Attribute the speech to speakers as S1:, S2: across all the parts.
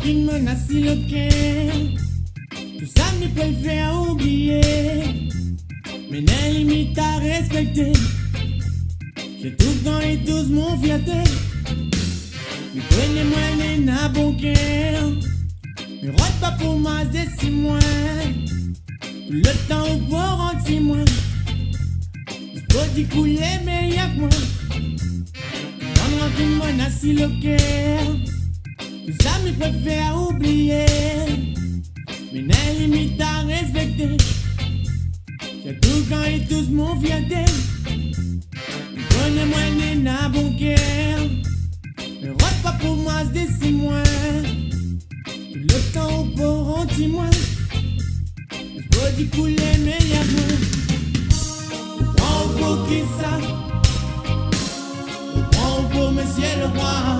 S1: qui menace le cœur. Tout ça me peut faire oublier, mais les limites à respecter. J'ai tout le temps et tous mon fierté. Mais prenez-moi les na bon cœur. Mais rôde pas pour moi, c'est si moins. Le temps au pour anti-moi. Je peux d'y couler, mais y'a que moi. Pendant qu'il menace le cœur. Tout ça me préfère oublier, mais les limites à respecter. J'ai tout quand et tous mon fierté. Prenez-moi les na bon cœur. Mais rôde pas pour moi, c'est si moins. Le temps pour anti-moi. Je peux d'y couler, mais y'a moi. Prends pour qui ça? Prends pour monsieur le roi.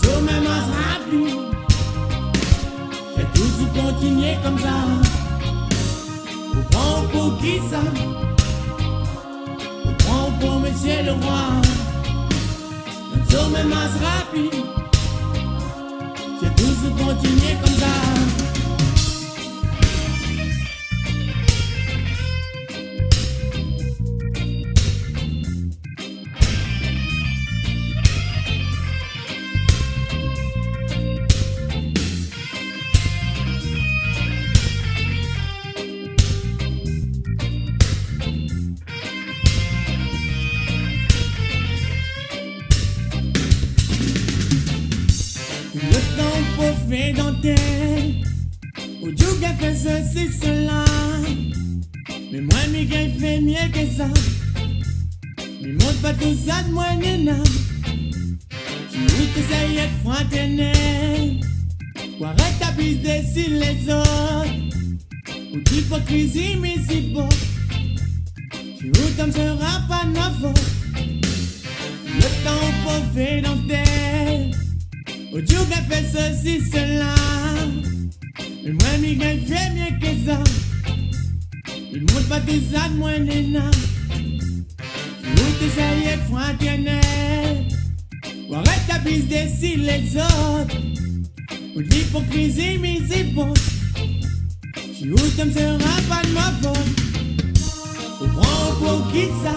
S1: Tout même à se rappeler. J'ai toujours continué comme ça. Prends pour qui ça? Prends pour monsieur le roi. Tout même à se rappeler. J'ai toujours continué comme ça. Le temps pour faire dentelle. Au Dieu qui a fait ceci, cela. Mais moi, mes gars, il fait mieux que ça. Mais montre pas tout ça de moi, nena. Tu veux que ça y est fraternel. Ou arrête ta bise sur les autres. Ou d'hypocrisie, mais c'est beau. Tu veux comme sera pas de ma faute. Le temps pour faire dentelle. Oh Dieu qui a fait ceci, cela. Mais moi, mes gars, il fait mieux que ça. Il montre pas tout ça de moi, nena. Où que ça y est fraternel. Ou arrête ta bise sur les autres. Ou l'hypocrisie, mais c'est beau. Si où t'aimes sera pas de ma faute. Ou prends pour qui ça?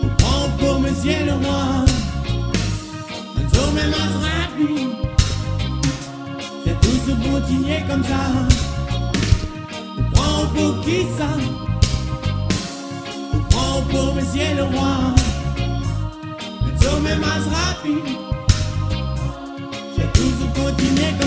S1: Ou prends pour monsieur le roi. Tout même à se rappeler. C'est tout se continuer comme ça. On prend pour qui ça? On prend pour monsieur le roi. Tout même à se rappeler. C'est tout se continuer comme ça.